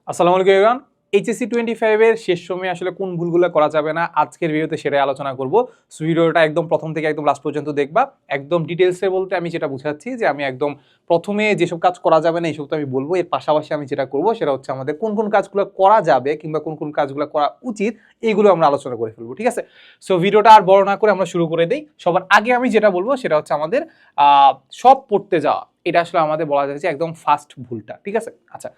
আসসালামু আলাইকুম everyone. HSC 25 এর শেষ সময়ে আসলে কোন ভুলগুলো করা যাবে না আজকের ভিডিওতে সেটাই আলোচনা করব। সো ভিডিওটা একদম প্রথম থেকে একদম লাস্ট পর্যন্ত দেখবা। একদম ডিটেইলসে বলতে আমি যেটা বুঝাচ্ছি যে আমি একদম প্রথমে যেসব কাজ করা যাবে না এইসব তো আমি বলবো, এর পাশাপাশি আমি যেটা করব সেটা হচ্ছে আমাদের কোন কোন কাজগুলো করা যাবে কিংবা কোন কোন কাজগুলো করা উচিত এইগুলো আমরা আলোচনা করে ফেলবো, ঠিক আছে? সো ভিডিওটা আর বড় না করে আমরা শুরু করে দেই। সবার আগে আমি যেটা বলবো সেটা হচ্ছে আমাদের সব পড়তে যাওয়া। এটা আসলে আমাদের বলা যায় যে একদম ফার্স্ট ভুলটা, ঠিক আছে? আচ্ছা,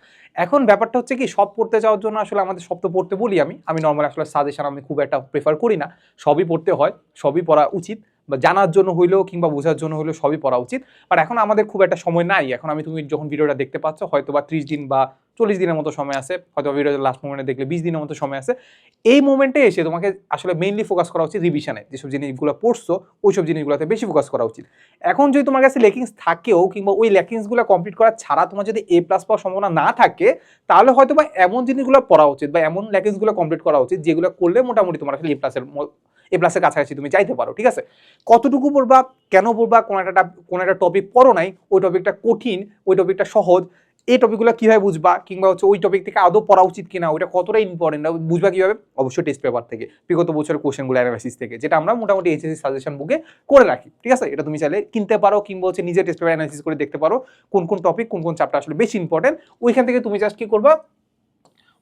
এখন ব্যাপারটা হচ্ছে কি, সব পড়তে যাওয়ার জন্য আসলে আমাদের সব তো পড়তে বলি আমি নর্মালি আসলে সাজেশন আমি খুব একটা প্রেফার করি না। সবই পড়তে হয়, সবই পড়া উচিত, বা জানার জন্য হইলেও কিংবা বোঝার জন্য হইলেও সবই পড়া উচিত। বাট এখন আমাদের খুব একটা সময় নাই। এখন তুমি যখন ভিডিওটা দেখতে পাচ্ছ হয়তো বা 30 দিন বা 40 দিনের মতো সময় আছে, হয়তো ভিডিওটা লাস্ট মোমেন্টে দেখলে 20 দিনের মতো সময় আছে। এই মোমেন্টে এসে তোমাকে আসলে মেইনলি ফোকাস করা উচিত রিভিশনে। যেসব জিনিসগুলো পড়ছো ওইসব জিনিসগুলোতে বেশি ফোকাস করা উচিত। এখন যদি তোমার কাছে লেকিংস থাকেও কিংবা ওই লেকিংসগুলো কমপ্লিট করা ছাড়া তোমার যদি A+ পাওয়ার সম্ভাবনা না থাকে, তাহলে হয়তো বা এমন জিনিসগুলো পড়া উচিত বা এমন লেকিংসগুলো কমপ্লিট করা উচিত যেগুলো করলে মোটামুটি তোমার আসলে A+-এর কাছাকাছি তুমি যাইতে পারো, ঠিক আছে? কতটুকু পড়বা, কেন পড়বা, কোন একটা টপিক পড়ো নাই, ওই টপিকটা কঠিন, ওই টপিকটা সহজ, এই টপিকগুলো কিভাবে বুঝবা, কিংবা হচ্ছে ওই টপিক থেকে আদৌ পড়া উচিত কিনা, ওইটা কতটা ইম্পর্টেন্ট বুঝবা কিভাবে? অবশ্যই টেস্ট পেপার থেকে, বিগত বছরের কোশ্চেনগুলো অ্যানালাইসিস থেকে, যেটা আমরা মোটামুটি এইচএসসি সাজেশন বুকে করে রাখি, ঠিক আছে? এটা তুমি চাইলে কিনতে পারো কিংবা হচ্ছে নিজে টেস্ট পেপার অ্যানালাইসিস করে দেখতে পারো কোন কোন টপিক কোন কোন চ্যাপ্টার আসলে বেশি ইম্পর্টেন্ট। ওইখান থেকে তুমি জাস্ট কি করবা,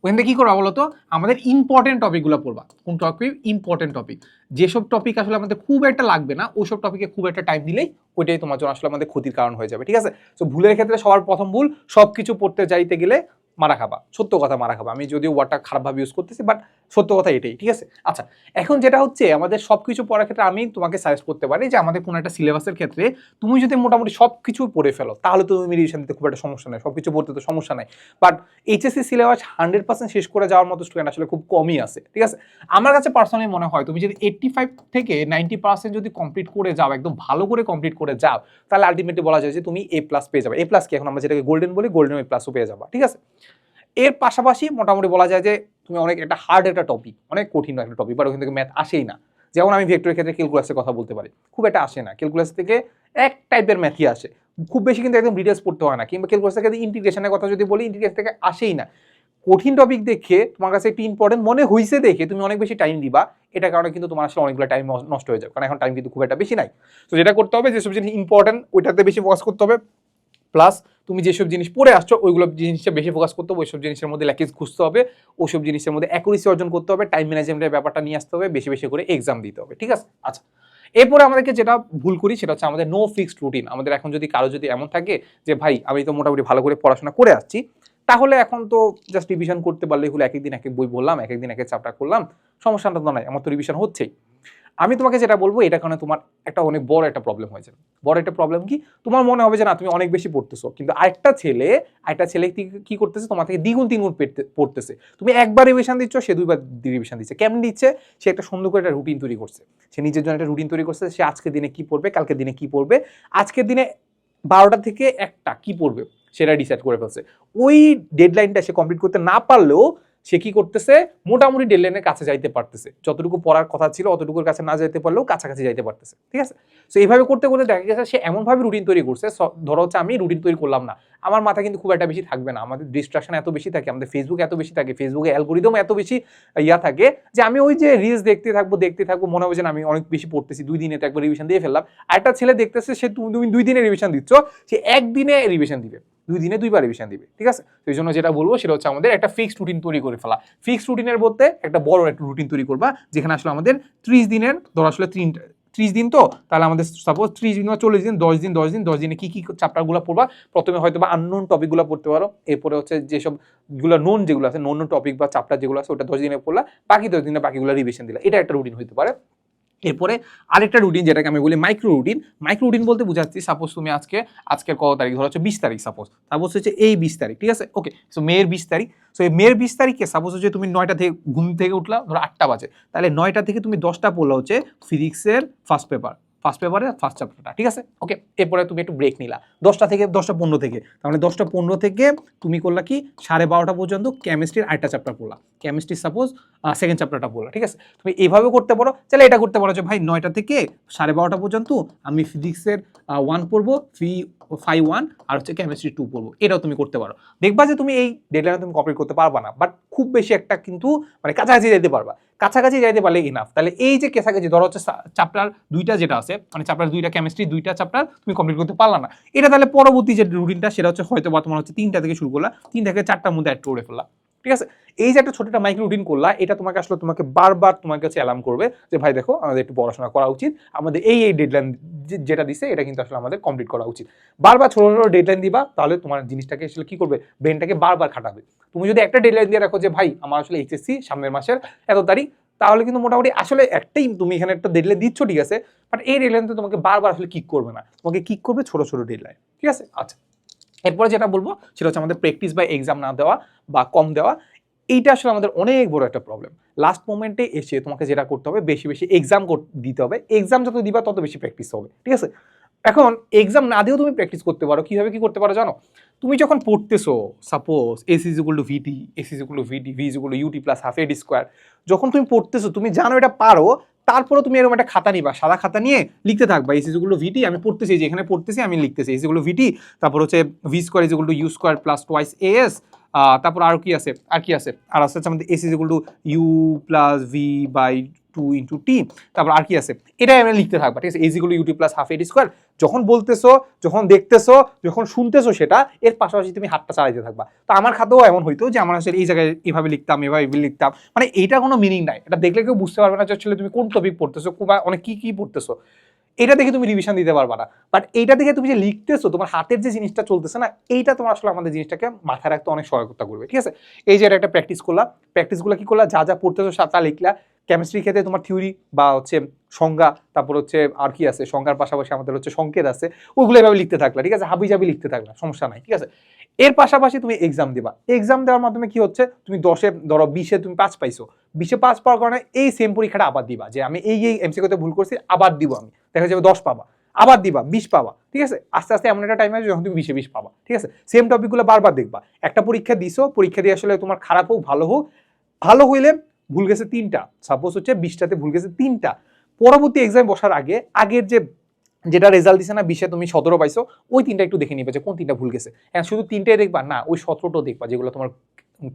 ওখান থেকে কি করবা বলতো, আমাদের ইম্পর্টেন্ট টপিকগুলো পড়বা। কোন টপিক? Important topic. যেসব টপিক আসলে আমাদের খুব একটা লাগবে না ওইসব টপিকে খুব একটা টাইম দিলেই ওইটাই তোমার জন্য আসলে আমাদের ক্ষতির কারণ হয়ে যাবে, ঠিক আছে? তো ভুলের ক্ষেত্রে সবার প্রথম ভুল, সবকিছু পড়তে যাইতে গেলে মারা খাবা। সত্য কথা, মারা খাবা। আমি যদিও ওয়ার্ডটা খারাপভাবে ইউজ করতেছি, বাট সত্য কথা এটাই, ঠিক আছে? আচ্ছা, এখন যেটা হচ্ছে আমাদের সবকিছু পড়ার ক্ষেত্রে আমি তোমাকে সাজেস্ট করতে পারি যে আমাদের কোনো একটা সিলেবাসের ক্ষেত্রে তুমি যদি মোটামুটি সবকিছু পড়ে ফেলো তাহলে তুমি রিভিশন দিতে খুব একটা সমস্যা নেই, সবকিছু পড়তে তো সমস্যা নাই। বাট এইচএসসি সিলেবাস 100% শেষ করে যাওয়ার মতো স্টুডেন্ট আসলে খুব কমই আছে, ঠিক আছে? আমার কাছে পার্সোনালি মনে হয় তুমি যদি 85 থেকে 90% যদি কমপ্লিট করে যাও, একদম ভালো করে কমপ্লিট করে যাও, তাহলে আলটিমেটলি বলা যায় যে তুমি A+ পেয়ে যাবে। A+ কি এখন আমরা যেটাকে গোল্ডেন বলি, গোল্ডেন A+ও পেয়ে যাবা, ঠিক আছে? এর পাশাপাশি মোটামুটি বলা যায় যে তুমি অনেক একটা হার্ড একটা টপিক, অনেক কঠিন একটা টপিক, বাট ওখান থেকে ম্যাথ আসেই না। যেমন আমি ভেক্টরের ক্ষেত্রে ক্যালকুলাসের কথা বলতে পারি, খুব একটা আসে না। ক্যালকুলাস থেকে এক টাইপের ম্যাথই আসে, খুব বেশি কিন্তু একদম ডিটেলস পড়তে হয় না। কিংবা ক্যালকুলাস থেকে ইন্টিগ্রেশনের কথা যদি বলি, ইন্টিগ্রেশন থেকে আসেই না। কঠিন টপিক দেখে তোমার কাছে একটু ইম্পর্টেন্ট মনে হয়েছে দেখে তুমি অনেক বেশি টাইম দিবা, এটার কারণে কিন্তু তোমার আসলে অনেকগুলো টাইম নষ্ট হয়ে যাবে, কারণ এখন টাইম কিন্তু খুব একটা বেশি নাই। তো যেটা করতে হবে, যেসব জিনিস ইম্পর্টেন্ট ওইটাতে বেশি ফোকাস করতে হবে, প্লাস তুমি যেসব জিনিস পড়ে আসছো ওইগুলো জিনিসটা বেশি ফোকাস করতে হবে, ওইসব জিনিসের মধ্যে ল্যাকিজ খুঁজতে হবে, ওইসব জিনিসের মধ্যে অ্যাকুরেসি অর্জন করতে হবে, টাইম ম্যানেজমেন্টের ব্যাপারটা নিয়ে আসতে হবে, বেশি বেশি করে এক্সাম দিতে হবে, ঠিক আছে? আচ্ছা, এরপরে আমাদেরকে যেটা ভুল করি সেটা হচ্ছে আমাদের নো ফিক্সড রুটিন। আমাদের এখন যদি কারো যদি এমন থাকে যে ভাই আমি তো মোটামুটি ভালো করে পড়াশোনা করে আসছি, তাহলে এখন তো জাস্ট রিভিশন করতে পারলেই হলো, এক একদিন এক এক বই বললাম, এক একদিন এক এক চ্যাপ্টার করলাম, সমস্যাটা তো নাই, আমার তো রিভিশন হচ্ছেই। আমি তোমাকে যেটা বলবো, এটা কারণে তোমার একটা অনেক বড় একটা প্রবলেম হয়ে যাবে। বড় একটা প্রবলেম কি, তোমার মনে হবে যে না তুমি অনেক বেশি পড়তেছো, কিন্তু আরেকটা ছেলে কি করতেছে, তোমার থেকে দ্বিগুণ তিনগুণ পড়তেছে। তুমি একবার রিভিশন দিচ্ছ, সে দুইবার রিভিশন দিচ্ছে। কেমন দিচ্ছে? সে একটা সুন্দর করে একটা রুটিন তৈরি করছে, সে নিজের জন্য একটা রুটিন তৈরি করছে। সে আজকের দিনে কি পড়বে, কালকের দিনে কি পড়বে, আজকের দিনে 12টা থেকে 1টা কি পড়বে সেটা ডিসাইড করে ফেলছে। ওই ডেডলাইনটা সে কমপ্লিট করতে না পারলেও সে কি করতেছে, মোটামুটি ডেডলাইনের কাছে যাইতে পারতেছে। যতটুকু পড়ার কথা ছিল অতটুকুর কাছে না যাইতে পারলেও কাছাকাছি যাইতে পারতেছে, ঠিক আছে? সো এইভাবে করতে করতে দেখা গেছে সে এমনভাবে রুটিন তৈরি করছে, ধরো হচ্ছে আমি রুটিন তৈরি করলাম না, আমার মাথা কিন্তু খুব একটা বেশি থাকবে না, আমাদের ডিস্ট্রাকশন এত বেশি থাকে, আমাদের ফেসবুক এত বেশি থাকে, ফেসবুকে অ্যালগোরিদম এত বেশি থাকে যে আমি ওই যে রিলস দেখতে থাকবো, মনে হবে যে আমি অনেক বেশি পড়তেছি, 2 দিনে তো একবার রিভিশন দিয়ে ফেললাম। আরেকটা ছেলে দেখতেছে, সে তুমি 2 দিনে রিভিশন দিচ্ছ, সে একদিনে রিভিশন দিবে, 2 দিনে 2বার রিভিশন দিবে, ঠিক আছে? তো এই জন্য যেটা বলবো সেটা হচ্ছে আমাদের একটা ফিক্সড রুটিন তৈরি করে ফেলা। ফিক্সড রুটিনের বলতে একটা বড় একটা রুটিন তৈরি করবা, যেখানে আসলে আমাদের 30 দিনের, ধর আসলে 30 দিন, তো তাহলে আমাদের সাপোজ 30 দিন বা 40 দিন, 10 দিনে কি কি চ্যাপ্টারগুলো পড়বা। প্রথমে হয়তো বা আননোন টপিকগুলো পড়তে পারো, এরপরে হচ্ছে যেসব নোন যেগুলো আছে, নোন টপিক বা চ্যাপ্টার যেগুলো আছে ওটা 10 দিনে পড়লা, বাকি 10 দিনে বাকিগুলো রিভিশন দিলা। এটা একটা রুটিন হতে পারে। এরপরে আরেকটা রুটিন, যেটাকে আমি বলি মাইক্রো রুটিন। মাইক্রো রুটিন বলতে বুঝাচ্ছি, সাপোজ তুমি আজকের কত তারিখ, ধরো হচ্ছে 20 তারিখ, সাপোজ হচ্ছে এই 20 তারিখ, ঠিক আছে? ওকে, সো মেয়ের 20 তারিখ। সো এই মেয়ের 20 তারিখে সাপোজ হচ্ছে তুমি 9টা থেকে ঘুম থেকে উঠলা, ধরো 8টা বাজে, তাহলে 9টা থেকে তুমি 10টা পড়লা হচ্ছে ফিজিক্সের ফার্স্ট পেপার, ফার্স্ট পেপারে ফার্স্ট চ্যাপ্টারটা, ঠিক আছে? ওকে, এরপরে তুমি একটু ব্রেক নিলা 10টা থেকে 10টা 15 থেকে, তাহলে 10টা 15 থেকে তুমি করলা কি 12:30 পর্যন্ত কেমিস্ট্রির আরেকটা চ্যাপ্টার পড়লা, কেমিস্ট্রি সাপোজ সেকেন্ড চ্যাপ্টারটা পড়লা, ঠিক আছে? তুমি এইভাবে করতে পারো। তাহলে এটা করতে পারো যে ভাই 9টা থেকে 12:30 পর্যন্ত আমি ফিজিক্সের 1 পড়বো, ফাই 1 আর হচ্ছে কেমিস্ট্রি 2 পড়বো, এটাও তুমি করতে পারো। দেখবা যে তুমি এই ডেডলাইনে তুমি কমপ্লিট করতে পারবা না, বাট খুব বেশি একটা কিন্তু মানে কাছাকাছি যাইতে পারবা, কাছাকাছি যাইতে পারলে ইনাফ। তাহলে এই যে কাছাকাছি ধরো হচ্ছে চ্যাপ্টার 2টা যেটা আছে, মানে চ্যাপ্টার 2টা কেমিস্ট্রি 2টা চ্যাপ্টার তুমি কমপ্লিট করতে পারলা না, এটা তাহলে পরবর্তী যে রুটিনটা সেটা হচ্ছে হয়তো বা তোমার হচ্ছে 3টা থেকে শুরু করলা, 3 থেকে 4টার মধ্যে অ্যাড করে ফেললা, ঠিক আছে? এই যে একটা ছোট একটা মাইক্রো রুটিন করলা, এটা তোমাকে আসলে তোমাকে বারবার তোমাকে হচ্ছে অ্যালার্ম করবে যে ভাই দেখো আমাদের একটু পড়াশোনা করা উচিত, আমাদের এই ডেডলাইন যেটা দিছে এটা কিন্তু আসলে আমাদের কমপ্লিট করা উচিত। বারবার ছোট ছোট ডেডলাইন দিবা, তাহলে তোমার জিনিসটাকে আসলে কি করবে, ব্রেনটাকে বারবার খাটাবে। তুমি যদি একটা ডেডলাইন দিয়ে রাখো যে ভাই আমার আসলে এইচএসসি সামনের মাসের এত তারিখ, তাহলে কিন্তু মোটামুটি আসলে একটাই তুমি এখানে একটা ডেডলাইন দিচ্ছ, ঠিক আছে, বাট এই ডেডলাইন তো তোমাকে বারবার আসলে কিক করবে না, তোমাকে কিক করবে ছোট ছোট ডেডলাইন, ঠিক আছে? আচ্ছা, এরপরে যেটা বলবো সেটা হচ্ছে আমাদের প্র্যাকটিস বা এক্সাম না দেওয়া বা কম দেওয়া, এইটা আসলে আমাদের অনেক বড় একটা প্রবলেম। লাস্ট মোমেন্টে এসে তোমাকে যেটা করতে হবে, বেশি বেশি এক্সাম দিতে হবে, এক্সাম যত দিবা তত বেশি প্র্যাকটিস হবে, ঠিক আছে? এখন এক্সাম না দিয়েও তুমি প্র্যাকটিস করতে পারো। কিভাবে কি করতে পারো জানো? তুমি যখন পড়তেছো, suppose AC is equal to VT, AC is equal to VT, V is equal to UT plus half eddy square, যখন তুমি পড়তেছো তুমি জানো এটা পারো, তারপরে তুমি এরকম একটা খাতা নিবা, সাদা খাতা নিয়ে লিখতে থাকবা AC is equal to VT, আমি পড়তেছি যে এখানে পড়তেছি আমি লিখতেছি AC is equal to VT, তারপর হচ্ছে V square is equal to U square plus twice S, তারপর আর কি আছে আর আছে আমাদের AC is equal to U plus V by 2 into T, তারপর আর কি আছে, এটাই আমরা লিখতে থাকবা, ঠিক আছে? S equal to UT plus half eddy square. যখন বলতেছো, যখন দেখতেছো, যখন শুনতেছো সেটা, এর পাশাপাশি তুমি হাতটা চালাইতে থাকবা। তো আমার খাতেও এমন হইতো যে আমার আসলে এই জায়গায় এভাবে লিখতাম, এভাবে লিখতাম, মানে এইটা কোনো মিনিং নাই, এটা দেখলে কেউ বুঝতে পারবে না যে আসলে তুমি কোন টপিক পড়তেছো বা অনেক কি পড়তেছো, এটা দেখে তুমি রিভিশন দিতে পারবা না। বাট এইটা দেখে তুমি যে লিখতেছো, তোমার হাতের যে জিনিসটা চলতেছে না, এইটা তোমার আসলে আমাদের জিনিসটাকে মাথায় রাখতে অনেক সহায়তা করবে, ঠিক আছে? এই যে একটা প্র্যাকটিস করলা, প্র্যাকটিসগুলো কি করলা, যা যা পড়তেছো তা লিখলা। কেমিস্ট্রি ক্ষেত্রে তোমার থিওরি বা হচ্ছে সংজ্ঞা, তারপর হচ্ছে আর কি আছে, সংজ্ঞার পাশাপাশি আমাদের হচ্ছে সংকেত আছে, ওইগুলো এভাবে লিখতে থাকলা, ঠিক আছে? হাবি জাবি লিখতে থাকলা, সমস্যা নাই, ঠিক আছে? এর পাশাপাশি তুমি এক্সাম দিবা, এক্সাম দেওয়ার মাধ্যমে কি হচ্ছে, তুমি 10-এ ধরো 20-এ তুমি 5 পাইছো, 20-এ 5 পাওয়ার কারণে এই সেম পরীক্ষাটা আবার দিবা, যে আমি এই এমসিকিউতে ভুল করছি আবার দিব, আমি দেখা যাবে 10 পাবা, আবার দিবা 20 পাবা, ঠিক আছে? আস্তে আস্তে এমন একটা টাইম আসবে যখন তুমি 20-এ 20 পাবা, ঠিক আছে? সেম টপিকগুলো বারবার দেখবা। একটা পরীক্ষা দিছো, পরীক্ষা দিয়ে আসলে তোমার খারাপ হোক ভালো হোক, ভালো হইলে ভুল গেছে 3টা, সাপোজ হচ্ছে 20টাতে ভুল গেছে 3টা, পরবর্তী এক্সাম বসার আগে আগের যেটা রেজাল্ট দিছে না 20-এ তুমি 17 পাইছো, ওই 3টা একটু দেখে নিবে যে কোন 3টা ভুল গেছে। এখন শুধু 3টাই দেখবা না, ওই 17টাও দেখবা যেগুলো তোমার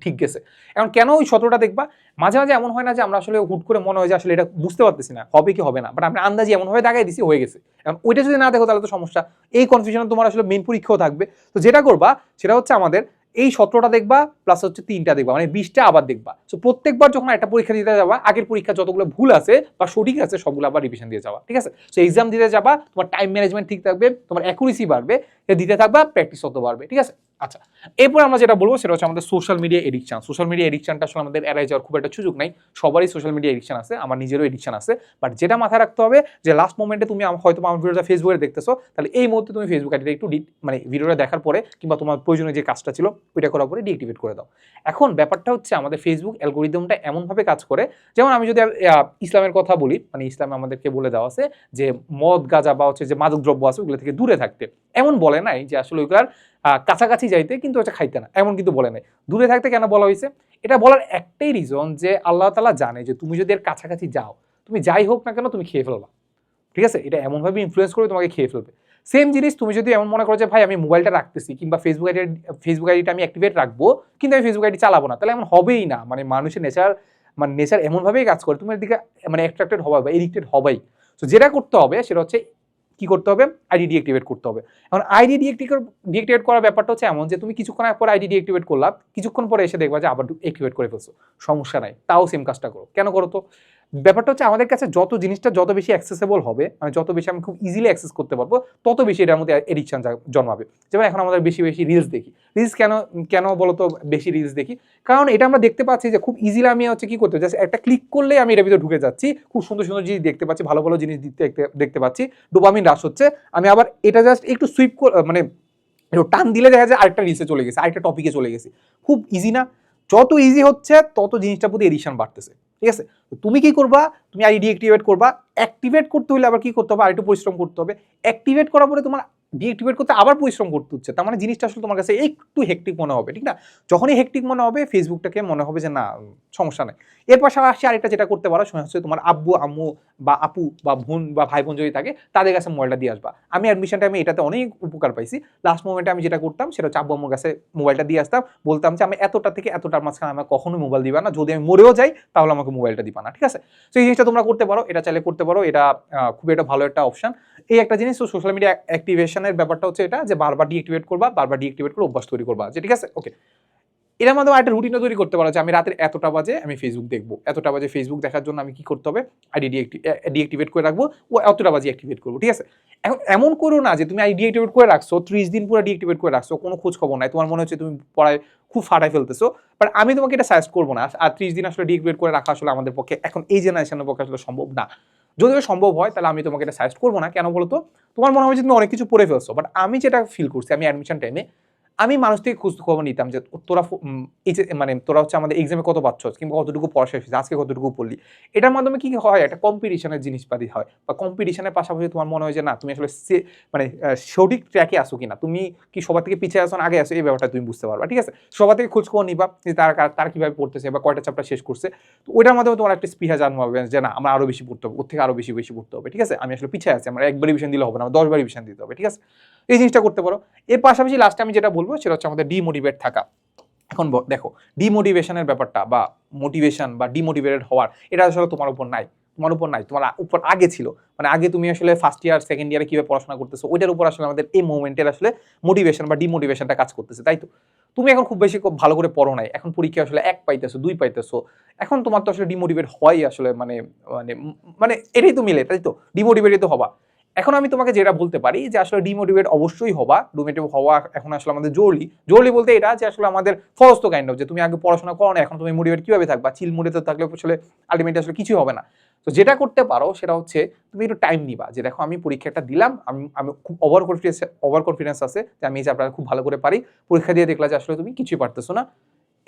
ঠিক গেছে। এখন কেন ওই 17টা দেখবা? মাঝে মাঝে এমন হয় না যে আমরা আসলে হুট করে মনে হয় যে আসলে এটা বুঝতে পারতেছি না হবে কি হবে না, বাট আমরা আন্দাজি এমনভাবে দাগাই দিছি হয়ে গেছে। এখন ওইটা যদি না দেখো তাহলে তো সমস্যা, এই কনফিউশন তোমার আসলে মেইন পরীক্ষাও থাকবে। তো যেটা করবা সেটা হচ্ছে আমাদের এই 17টা দেখবা প্লাস হচ্ছে 3টা দেখবা, মানে 20টা আবার দেখবা। তো প্রত্যেকবার যখন একটা পরীক্ষা দিতে যাবা, আগের পরীক্ষা যতগুলো ভুল আছে বা সঠিক আছে সবগুলো আবার রিভিশন দিয়ে যাবা, ঠিক আছে? তো এক্সাম দিতে যাবা, তোমার টাইম ম্যানেজমেন্ট ঠিক থাকবে, তোমার অ্যাকুরেসি বাড়বে, দিতে থাকবা, প্র্যাকটিস তত বাড়বে, ঠিক আছে? আচ্ছা, এরপর আমরা যেটা বলবো সেটা হচ্ছে আমাদের social media addiction. Social media এডিকশনটা আসলে আমাদের এড়াই যাওয়ার খুব একটা সুযোগ নাই, সবারই সোশ্যাল মিডিয়া এডিকশন আছে, আমার নিজেরও এডিকশন আছে। বাট যেটা মাথায় রাখতে হবে যে লাস্ট মোমেন্টে তুমি হয়তো আমার ভিডিওটা ফেসবুকে দেখতেছো, তাহলে এই মুহূর্তে তুমি ফেসবুক আইডিটা একটু মানে ভিডিওটা দেখার পরে কিংবা তোমার প্রয়োজনীয় যে কাজটা ছিল ওইটা করার পরে ডিএক্টিভেট করে দাও। এখন ব্যাপারটা হচ্ছে আমাদের ফেসবুক অ্যালগোরিদমটা এমনভাবে কাজ করে, যেমন আমি যদি ইসলামের কথা বলি, মানে ইসলামে আমাদেরকে বলে দেওয়া আছে যে মদ গাঁজা বা হচ্ছে যে মাদক দ্রব্য আছে ওগুলো থেকে দূরে থাকতে। এমন বলে নাই যে আসলে ওইগুলার কাছাকাছি যাইতে, কিন্তু এটা খাইতে না, এমন কিন্তু বলে নাই। দূরে থাকতে কেন বলা হয়েছে? এটা বলার একটাই রিজন যে আল্লাহ তাআলা জানে যে তুমি যদি এর কাছাকাছি যাও, তুমি যাই হোক না কেন তুমি খেয়ে ফেলবা, ঠিক আছে? এটা এমনভাবে ইনফ্লুয়েন্স করে তোমাকে খেয়ে ফেলবে। সেম জিনিস তুমি যদি এমন মনে করো যে ভাই আমি মোবাইলটা রাখতেছি কিংবা ফেসবুক আইডিটা আমি অ্যাক্টিভেট রাখবো, কিন্তু আমি ফেসবুক আইডি চালাবো না, তাহলে এমন হবেই না। মানে মানুষের নেচার এমনভাবেই কাজ করে, তুমি এর দিকে মানে অ্যাট্রাক্টেড হবা বা এডিক্টেড হবাই। তো যেটা করতে হবে সেটা হচ্ছে কি করতে হবে, আইডি ডিঅ্যাক্টিভেট করতে হবে। এখন আইডি ডিঅ্যাক্টিভেট করার ব্যাপারটা হচ্ছে এমন যে তুমি কিছুক্ষণ পরে আইডি ডিঅ্যাক্টিভেট করলা, কিছুক্ষণ পরে এসে দেখবা যে আবার অ্যাক্টিভেট করে ফেলছো, সমস্যা নাই, তাও সেম কাজটা করো। কেন করো? তো ব্যাপারটা হচ্ছে আমাদের কাছে যত বেশি অ্যাক্সেসেবল হবে, মানে যত বেশি আমি খুব ইজিলি অ্যাক্সেস করতে পারবো, তত বেশি এটার মধ্যে এডিকশন জন্মাবে। যেমন এখন আমাদের বেশি রিলস দেখি। রিলস কেন বলতো বেশি রিলস দেখি? কারণ এটা আমরা দেখতে পাচ্ছি যে খুব ইজিলি আমি হচ্ছে কি করতে জাস্ট একটা ক্লিক করলে আমি এটার ভিতরে ঢুকে যাচ্ছি, খুব সুন্দর সুন্দর জিনিস দেখতে পাচ্ছি, ভালো ভালো জিনিস দেখতে পাচ্ছি, ডোপামিন হ্রাস হচ্ছে। আমি আবার এটা জাস্ট একটু মানে টান দিলে দেখা যায় আরেকটা রিলসে চলে গেছে, আরেকটা টপিকে চলে গেছি। খুব ইজি না? যত ইজি হচ্ছে তত জিনিসটার প্রতি এডিকশন বাড়তেছে। ঠিক আছে? তো তুমি কি করবা, তুমি আইডি ডিঅ্যাক্টিভেট করবা। অ্যাক্টিভেট করতে হলে আবার কি করতে হবে, আরেকটু পরিশ্রম করতে হবে। অ্যাক্টিভেট করার পরে তোমার ডিঅ্যাক্টিভেট করতে আবার পরিশ্রম করতে হচ্ছে, তার মানে জিনিসটা আসলে তোমার কাছে একটু হেক্টিক মনে হবে, ঠিক না? যখনই হেক্টিক মনে হবে ফেসবুকটাকে মনে হবে যে না সমস্যা নাই। এর পাশাপাশি আরেকটা যেটা করতে পারো সেটা হচ্ছে তোমার আব্বু আম্মু বা আপু বা বোন বা ভাই বোন যদি থাকে তাদের কাছে মোবাইলটা দিয়ে আসবা। আমি অ্যাডমিশন টাইমে এটাতে অনেক উপকার পাইছি। লাস্ট মোমেন্টে আমি যেটা করতাম সেটা হচ্ছে আব্বু আম্মুর কাছে মোবাইলটা দিয়ে আসতাম, বলতাম যে আমি এতটা থেকে এতটার মাঝখানে আমার কখনোই মোবাইল দিবা না, যদি আমি মরেও যাই তাহলে আমাকে মোবাইলটা দিবা না, ঠিক আছে? তো এই জিনিসটা তোমরা করতে পারো, এটা চাইলে করতে পারো, এটা খুবই একটা ভালো একটা অপশন। এই একটা জিনিস। তো সোশ্যাল মিডিয়া অ্যাক্টিভেশনের ব্যাপারটা হচ্ছে এটা যে বারবার ডিঅ্যাক্টিভেট করবা, বারবার ডিঅ্যাক্টিভেট করে অভ্যাস তৈরি করবা, যে ঠিক আছে ওকে। এর মাধ্যমে একটা রুটিনও তৈরি করতে পারো যে আমি রাতের এতটা বাজে আমি ফেসবুক দেখবো, এতটা বাজে ফেসবুক দেখার জন্য আমি কি করতে হবে, আইডি ডিঅ্যাক্টিভেট করে রাখবো, ও এতটা বাজে অ্যাক্টিভেট করবো, ঠিক আছে? এখন এমন করো না যে তুমি আইডি ডিঅ্যাক্টিভেট করে রাখছো 30 দিন পুরো ডিঅ্যাক্টিভেট করে রাখছো, কোনো খোঁজ খবর নাই, তোমার মনে হচ্ছে তুমি পড়ায় খুব ফাটাই ফেলতেছো, বাট আমি তোমাকে এটা সাজেস্ট করবো না। আর 30 দিন আসলে ডিঅ্যাক্টিভেট করে রাখা আসলে আমাদের পক্ষে এখন এই জেনারেশনের পক্ষে আসলে সম্ভব না। যদিও সম্ভব হয় তাহলে আমি তোমাকে এটা সাজেস্ট করবো না। কেন বলো তো? তোমার মনে হয় যে তুমি অনেক কিছু পড়ে ফেলছো, বাট আমি যেটা ফিল করছি আমি অ্যাডমিশন টাইমে আমি মানুষ থেকে খোঁজ খবর নিতাম যে তোরা এই যে মানে তোরা হচ্ছে আমাদের এক্সামে কত পাচ্ছ কিংবা কতটুকু পড়া শেষ হয়েছে, আজকে কতটুকু পড়লি। এটার মাধ্যমে কি হয়, একটা কম্পিটিশনের জিনিসপাতি হয়, বা কম্পিটিশনের পাশাপাশি তোমার মনে হয় যে না তুমি আসলে মানে সঠিক ট্র্যাকে আসো কিনা, তুমি কি সবার থেকে পিছিয়ে আসো না আগে আসো, এই ব্যাপারটা তুমি বুঝতে পারবা, ঠিক আছে? সবার থেকে খোঁজ খবর নিবা যে তারা কিভাবে পড়তেছে বা কয়টা চ্যাপ্টার শেষ করছে। তো ওইটার মাধ্যমে তোমার একটা স্পৃহা জন্মাবে যে না আমার আরো বেশি পড়তে হবে, ওর থেকে আরো বেশি বেশি পড়তে হবে, ঠিক আছে? আমি আসলে পিছিয়ে আছি, আমার একবার রিভিশন দিলে হবে না, আমার 10 বার রিভিশন দিতে হবে, ঠিক আছে? এই জিনিসটা করতে পারো। এর পাশাপাশি লাস্টে আমি যেটা বলবো সেটা হচ্ছে আমাদের ডিমোটিভেট থাকা। এখন দেখো ডিমোটিভেশনের ব্যাপারটা বা মোটিভেশন বা ডিমোটিভেটেড হওয়ার এটা আসলে তোমার উপর নাই, তোমার উপর নাই, তোমার উপর আগে ছিল। মানে আগে তুমি আসলে ফার্স্ট ইয়ার সেকেন্ড ইয়ারে কিভাবে পড়াশোনা করতেছো ওইটার উপর আসলে আমাদের এই মোমেন্টের আসলে মোটিভেশন বা ডিমোটিভেশনটা কাজ করতেছে, তাই তো? তুমি এখন খুব বেশি খুব ভালো করে পড়ো নাই, এখন পরীক্ষা আসলে 1 পাইতেছো 2 পাইতেছো, এখন তোমার তো আসলে ডিমোটিভেট হয় আসলে মানে মানে মানে এটাই তো মিলে, তাই তো? ডিমোটিভেটই তো হবা। এখন আমি তোমাকে যেটা বলতে পারি যে আসলে ডিমোটিভেট অবশ্যই হবা, ডিমোটিভেট হওয়া এখন আসলে আমাদের জরুরি। জরুরি বলতে এটা যে আসলে আমাদের ফরজ তো কাইন্ড অফ, যে তুমি আগে পড়াশোনা করো না এখন তুমি মোটিভেট কিভাবে থাকবা, চিল মুডে থাকলে আসলে আলটিমেটলি আসলে কিছুই হবে না। তো যেটা করতে পারো সেটা হচ্ছে তুমি একটু টাইম নিবা, যে দেখো আমি পরীক্ষাটা দিলাম, আমি আমি খুব ওভার কনফিডেন্স আছে যে আমি এই চ্যাপ্টার খুব ভালো করে পারি, পরীক্ষা দিয়ে দেখলা যে আসলে তুমি কিছুই পারতেছো না,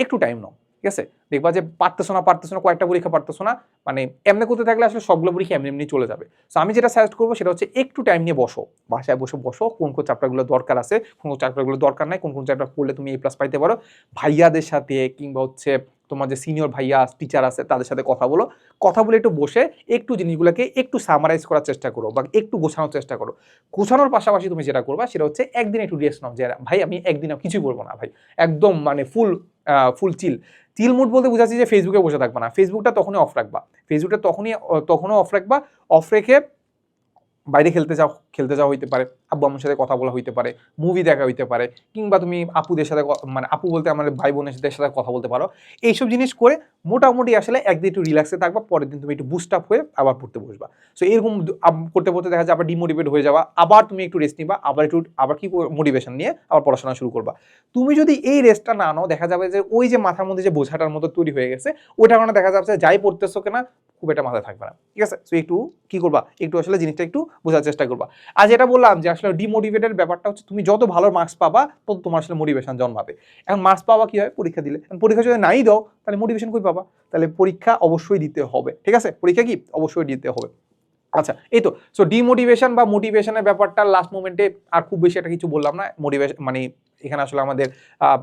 একটু টাইম নাও, ঠিক আছে? দেখবা যে পারতেছো না কয়েকটা পরীক্ষা পারতেছো না, মানে এমনি করতে থাকলে আসলে সবগুলো পরীক্ষা এমনি এমনি চলে যাবে। সো আমি যেটা সাজেস্ট করবো সেটা হচ্ছে একটু টাইম নিয়ে বসো, বাসায় বসে বসো, কোন কোন চ্যাপ্টারগুলো দরকার আছে, কোন কোন চ্যাপ্টারগুলো দরকার নাই, কোন কোন চ্যাপ্টার পড়লে তুমি A+ পাইতে পারো, ভাইয়াদের সাথে কিংবা হচ্ছে তোমার যে সিনিয়র ভাইয়া টিচার আছে তাদের সাথে কথা বলো, কথা বলে একটু বসে একটু জিনিসগুলোকে একটু সামারাইজ করার চেষ্টা করো বা একটু গোছানোর চেষ্টা করো। গোছানোর পাশাপাশি তুমি যেটা করবা সেটা হচ্ছে একদিন একটু রেস্ট নাও, যে ভাই আমি একদিন কিছুই বলবো না ভাই, একদম মানে ফুল চিল। চিল মুড বলতে বুঝাচ্ছি যে ফেসবুকে বসে থাকবা না, ফেসবুকটা তখনই অফ রাখবা, ফেসবুকটা তখনও অফ রাখবা, অফ রেখে বাইরে খেলতে যাওয়া হইতে পারে, আব্বু আম্মুর সাথে কথা বলা হইতে পারে, মুভি দেখা হইতে পারে, কিংবা তুমি আপুদের সাথে মানে আপু বলতে আমাদের ভাই বোনের সাথে কথা বলতে পারো। এইসব জিনিস করে মোটামুটি আসলে একদিন একটু রিল্যাক্সে থাকবা, পরের দিন তুমি একটু বুস্ট আপ হয়ে আবার পড়তে বসবা। সো এরকম করতে করতে দেখা যায় আবার ডিমোটিভেট হয়ে যাওয়া, আবার তুমি একটু রেস্ট নিবা, আবার কি মোটিভেশন নিয়ে আবার পড়াশোনা শুরু করবা। তুমি যদি এই রেস্টটা না নাও দেখা যাবে যে ওই যে মাথার মধ্যে যে বোঝাটার মতো তৈরি হয়ে গেছে ওইটার কারণে দেখা যাচ্ছে যাই পড়তেছো কিনা খুব একটা মাথায় থাকবে না, ঠিক আছে? সো একটু কি করবা, একটু আসলে জিনিসটা একটু বোঝার চেষ্টা করবা। আর যেটা বললাম যে আসলে ডিমোটিভেটেড ব্যাপারটা হচ্ছে তুমি যত ভালো মার্কস পাবা তত তোমার আসলে মোটিভেশন জন্মাবে। এখন মার্কস পাওয়া কি হয়, পরীক্ষা দিলে, পরীক্ষা যদি নাই দাও তাহলে মোটিভেশন কই পাবা? তাহলে পরীক্ষা অবশ্যই দিতে হবে, ঠিক আছে? পরীক্ষা কি অবশ্যই দিতে হবে। আচ্ছা এই তো। সো ডিমোটিভেশন বা মোটিভেশনের ব্যাপারটা লাস্ট মোমেন্টে আর খুব বেশি একটা কিছু বললাম না। মোটিভেশন মানে এখানে আসলে আমাদের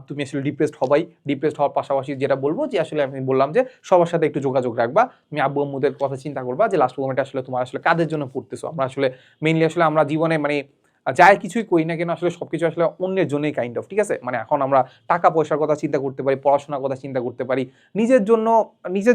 তুমি আসলে ডিপ্রেসড হবাই, ডিপ্রেসড হওয়ার পাশাপাশি যেটা বলবো যে আসলে আমি বললাম যে সবার সাথে একটু যোগাযোগ রাখবা, তুমি আব্বু আম্মুদের কথা চিন্তা করবা যে লাস্ট মোমেন্টে আসলে তোমার আসলে কাদের জন্য পড়তেছো। আমরা আসলে মেইনলি আসলে আমরা জীবনে মানে যাই কিছুই করি না কেন আসলে সবকিছু আসলে অন্যের জন্যই কাইন্ড অফ, ঠিক আছে? মানে এখন আমরা টাকা পয়সার কথা চিন্তা করতে পারি, পড়াশোনার কথা চিন্তা করতে পারি, নিজের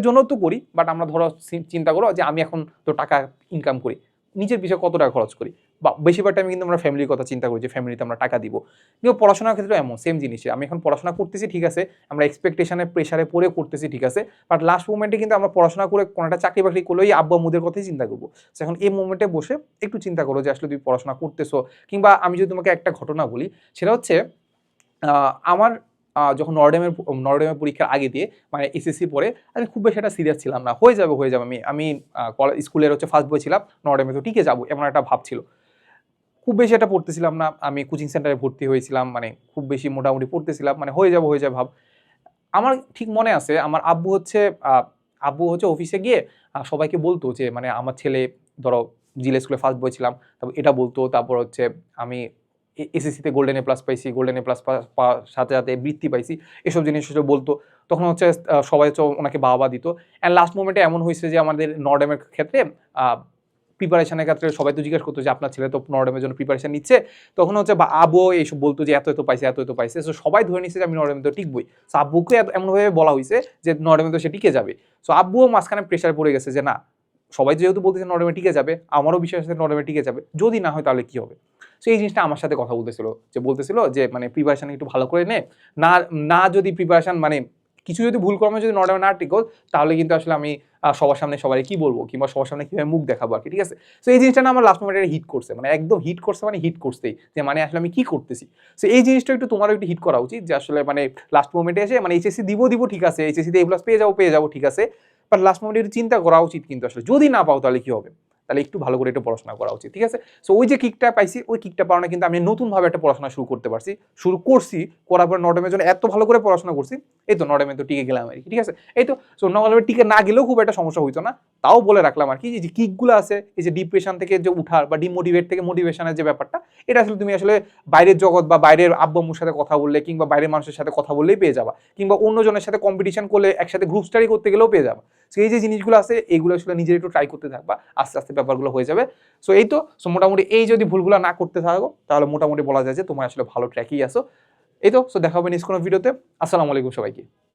জন্য তো করি, বাট আমরা ধরো চিন্তা করো যে আমি এখন তো টাকা ইনকাম করি, নিজের পিছনে কত টাকা খরচ করি, বা বেশিরভাগ টাইমে কিন্তু আমরা ফ্যামিলির কথা চিন্তা করি যে ফ্যামিলিতে আমরা টাকা দিব। কিন্তু পড়াশোনার ক্ষেত্রে এমন সেম জিনিসই, আমি এখন পড়াশোনা করতেছি ঠিক আছে, আমরা এক্সপেকটেশনের প্রেশারে পড়ে করতেছি ঠিক আছে, বাট লাস্ট মোমেন্টে কিন্তু আমরা পড়াশোনা করে কোনো একটা চাকরি বাকরি করলেই আব্বু আম্মুদের কথাই চিন্তা করবো। এখন এই মোমেন্টে বসে একটু চিন্তা করো যে আসলে তুমি পড়াশোনা করতেছো, কিংবা আমি যদি তোমাকে একটা ঘটনা বলি সেটা হচ্ছে আমার যখন নরডেমের পরীক্ষার আগে দিয়ে মানে এসএসসি পরে আমি খুব বেশি একটা সিরিয়াস ছিলাম না, হয়ে যাবে আমি স্কুলের হচ্ছে ফার্স্ট বয় ছিলাম, নরডেমে তো টিকে যাবো এমন একটা ভাব ছিল। খুব বেশি এটা পড়তেছিলাম না, আমি কোচিং সেন্টারে ভর্তি হয়েছিলাম, মানে খুব বেশি মোটামুটি পড়তেছিলাম, মানে হয়ে যাবে ভাব। আমার ঠিক মনে আছে আমার আব্বু হচ্ছে আব্বু হচ্ছে অফিসে গিয়ে সবাইকে বলতো যে মানে আমার ছেলে ধরো জিলা স্কুলে ফার্স্ট বয় ছিলাম, তারপর এটা বলতো, তারপর হচ্ছে আমি এসএসসিতে গোল্ডেন এ প্লাস পাইছি, গোল্ডেন এ প্লাস সাথে সাথে বৃত্তি পাইছি, এসব জিনিস বলতো। তখন হচ্ছে সবাই হচ্ছে ওনাকে বাবা দিত। অ্যান্ড লাস্ট মোমেন্টে এমন হয়েছে যে আমাদের নর্ডেমের ক্ষেত্রে প্রিপারেশনের ক্ষেত্রে সবাই তো জিজ্ঞেস করতো যে আপনার ছেলে তো নর্ডেমের জন্য প্রিপারেশন নিচ্ছে, তখন হচ্ছে আবু এইসব বলতো যে এত এত পাইছে, এত এত পাইছে। সো সবাই ধরে নিচ্ছে যে আমি নর্ডেমে তো টিকবই। সো আব্বুকে এমনভাবে বলা হয়েছে যে নর্ডেমে তো সে টিকে যাবে। সো আব্বুও মাঝখানে প্রেশার পড়ে গেছে যে না, সবাই যেহেতু বলতেছে নর্ডেমে টিকে যাবে, আমারও বিশ্বাস আছে নর্ডেমে টিকে যাবে, যদি না হয় তাহলে কি হবে। সো এই জিনিসটা আমার সাথে কথা বলতেছিল যে মানে প্রিপারেশন একটু ভালো করে নে, না না যদি প্রিপারেশন মানে কিছু যদি ভুল কর্মে যদি নর্ডেমে না টিকো, তাহলে কিন্তু আসলে আমি সবার সামনে সবাই কি বলবো কিংবা সবার সামনে কিভাবে মুখ দেখাবো আর কি, ঠিক আছে। সো এই জিনিসটা না আমার লাস্ট মোমেন্টে হিট করছে, মানে একদম হিট করছে, মানে হিট করছেই যে মানে আসলে আমি কি করতেছি। সো এই জিনিসটা একটু তোমারও একটু হিট করা উচিত যে আসলে মানে লাস্ট মোমেন্টে এসে মানে এইচএসসি দিব ঠিক আছে, এইচএসসিতে এ প্লাস পেয়ে যাবো ঠিক আছে, বাট লাস্ট মোমেন্টে একটু চিন্তা করা উচিত কিন্তু আসলে যদি না পাও তাহলে কি হবে, তাহলে একটু ভালো করে একটু পড়াশোনা করা উচিত, ঠিক আছে। সো ওই যে কিকটা পাইছি, ওই কিকটা পাওয়া কিন্তু আমি নতুনভাবে একটা পড়াশোনা শুরু করছি, করার পর নর্ডেমের জন্য এত ভালো করে পড়াশোনা করছি, এই তো নর্ডেমে তো টিকে গেলাম আর কি, ঠিক আছে। এই তো সো নর্ডেমে টিকে না গেলেও খুব একটা সমস্যা হইতো না। তাও বলে রাখলাম আর কি যে কিকগুলো আছে, এই যে ডিপ্রেশন থেকে যে উঠার বা ডিমোটিভেট থেকে মোটিভেশনের যে ব্যাপারটা, এটা আসলে তুমি আসলে বাইরের জগৎ বা বাইরের আব্বু আম্মুর সাথে কথা বললে কিংবা বাইরের মানুষের সাথে কথা বললেই পেয়ে যাবা, কিংবা অন্যজনের সাথে কম্পিটিশন করলে একসাথে গ্রুপ স্টাডি করতে গেলেও পেয়ে যাবা। সো এই যে জিনিসগুলো আছে এগুলো আসলে নিজের একটু ট্রাই করতে থাকবা, আস্তে আস্তে ব্যাপারগুলো হয়ে যাবে। সো এই তো, সো মোটামুটি এই যদি ভুলগুলো না করতে থাকো তাহলে মোটামুটি বলা যায় যে তোমার আসলে ভালো ট্র্যাকেই আসো। এই তো, সো দেখা হবে নেক্সট কোনো ভিডিওতে। আসসালামু আলাইকুম সবাইকে।